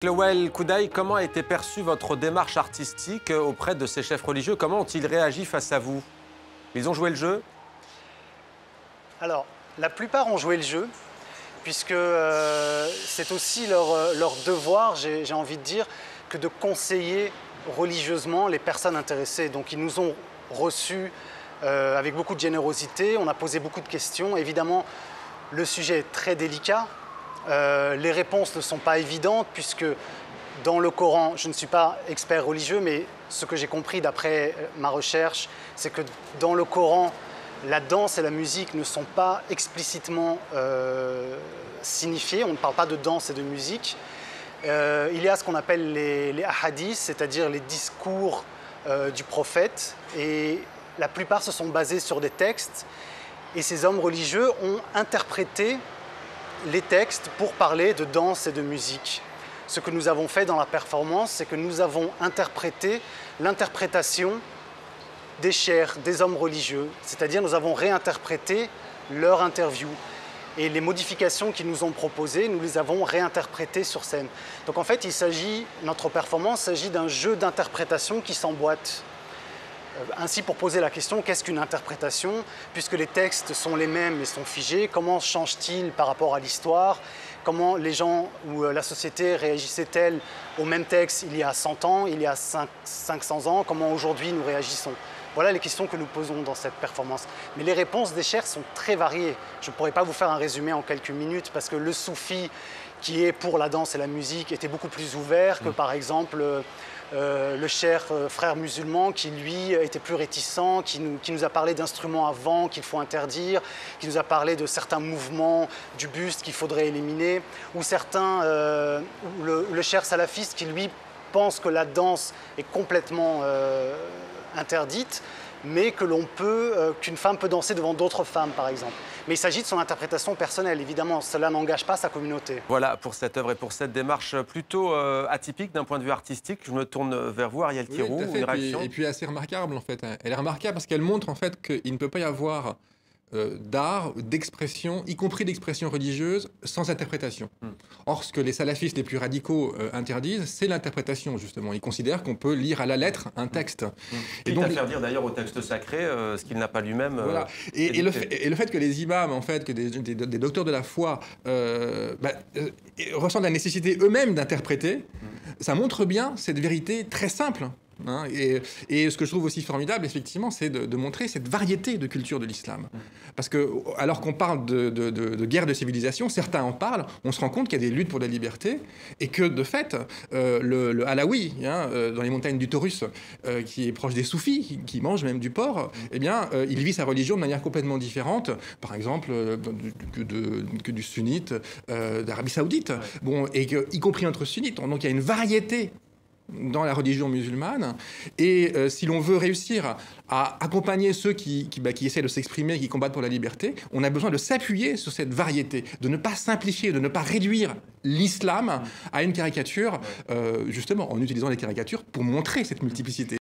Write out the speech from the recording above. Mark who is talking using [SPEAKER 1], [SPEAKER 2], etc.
[SPEAKER 1] Lowell Koudaï, comment a été perçue votre démarche artistique auprès de ces chefs religieux? Comment ont-ils réagi face à vous? Ils ont joué le jeu?
[SPEAKER 2] Alors, la plupart ont joué le jeu, puisque c'est aussi leur devoir, j'ai envie de dire, que de conseiller religieusement les personnes intéressées. Donc ils nous ont reçus avec beaucoup de générosité, on a posé beaucoup de questions. Évidemment, le sujet est très délicat. Les réponses ne sont pas évidentes puisque dans le Coran, je ne suis pas expert religieux, mais ce que j'ai compris d'après ma recherche, c'est que dans le Coran, la danse et la musique ne sont pas explicitement signifiées. On ne parle pas de danse et de musique. Il y a ce qu'on appelle les ahadiths, c'est-à-dire les discours du prophète. Et la plupart se sont basés sur des textes. Et ces hommes religieux ont interprété les textes pour parler de danse et de musique. Ce que nous avons fait dans la performance, c'est que nous avons interprété l'interprétation des chers, des hommes religieux, c'est-à-dire nous avons réinterprété leur interview. Et les modifications qu'ils nous ont proposées, nous les avons réinterprétées sur scène. Donc en fait, notre performance s'agit d'un jeu d'interprétation qui s'emboîte. Ainsi, pour poser la question, qu'est-ce qu'une interprétation? Puisque les textes sont les mêmes et sont figés, comment changent-ils par rapport à l'histoire? Comment les gens ou la société réagissaient-elle au même texte il y a 100 ans, il y a 500 ans? Comment aujourd'hui nous réagissons? Voilà les questions que nous posons dans cette performance. Mais les réponses des chers sont très variées. Je ne pourrais pas vous faire un résumé en quelques minutes parce que le soufi qui est pour la danse et la musique était beaucoup plus ouvert que par exemple le cher frère musulman qui lui était plus réticent, qui nous a parlé d'instruments à vent qu'il faut interdire, qui nous a parlé de certains mouvements du buste qu'il faudrait éliminer, ou le cher salafiste qui lui pense que la danse est complètement interdite, mais qu'une femme peut danser devant d'autres femmes, par exemple. Mais il s'agit de son interprétation personnelle, évidemment, cela n'engage pas sa communauté.
[SPEAKER 1] Voilà pour cette œuvre et pour cette démarche plutôt atypique d'un point de vue artistique. Je me tourne vers vous, Ariel Kirou,
[SPEAKER 3] une
[SPEAKER 1] réaction?
[SPEAKER 3] Et puis assez remarquable, en fait. Elle est remarquable parce qu'elle montre, en fait, qu'il ne peut pas y avoir d'art, d'expression, y compris d'expression religieuse, sans interprétation. Or, ce que les salafistes les plus radicaux interdisent, c'est l'interprétation, justement. Ils considèrent qu'on peut lire à la lettre un texte.
[SPEAKER 1] Quitte à faire dire d'ailleurs au texte sacré ce qu'il n'a pas lui-même.
[SPEAKER 3] Voilà. Et le fait que les imams, en fait, que des docteurs de la foi ressentent la nécessité eux-mêmes d'interpréter, ça montre bien cette vérité très simple. Hein, et ce que je trouve aussi formidable, effectivement, c'est de montrer cette variété de culture de l'islam. Parce que, alors qu'on parle de guerre de civilisation, certains en parlent, on se rend compte qu'il y a des luttes pour la liberté, et que, de fait, le Alaoui, dans les montagnes du Taurus, qui est proche des soufis, qui mange même du porc, eh bien, il vit sa religion de manière complètement différente, par exemple, que du sunnite d'Arabie Saoudite, bon, y compris entre sunnites. Donc, il y a une variété dans la religion musulmane, et si l'on veut réussir à accompagner ceux qui essaient de s'exprimer, qui combattent pour la liberté, on a besoin de s'appuyer sur cette variété, de ne pas simplifier, de ne pas réduire l'islam à une caricature, justement en utilisant les caricatures pour montrer cette multiplicité.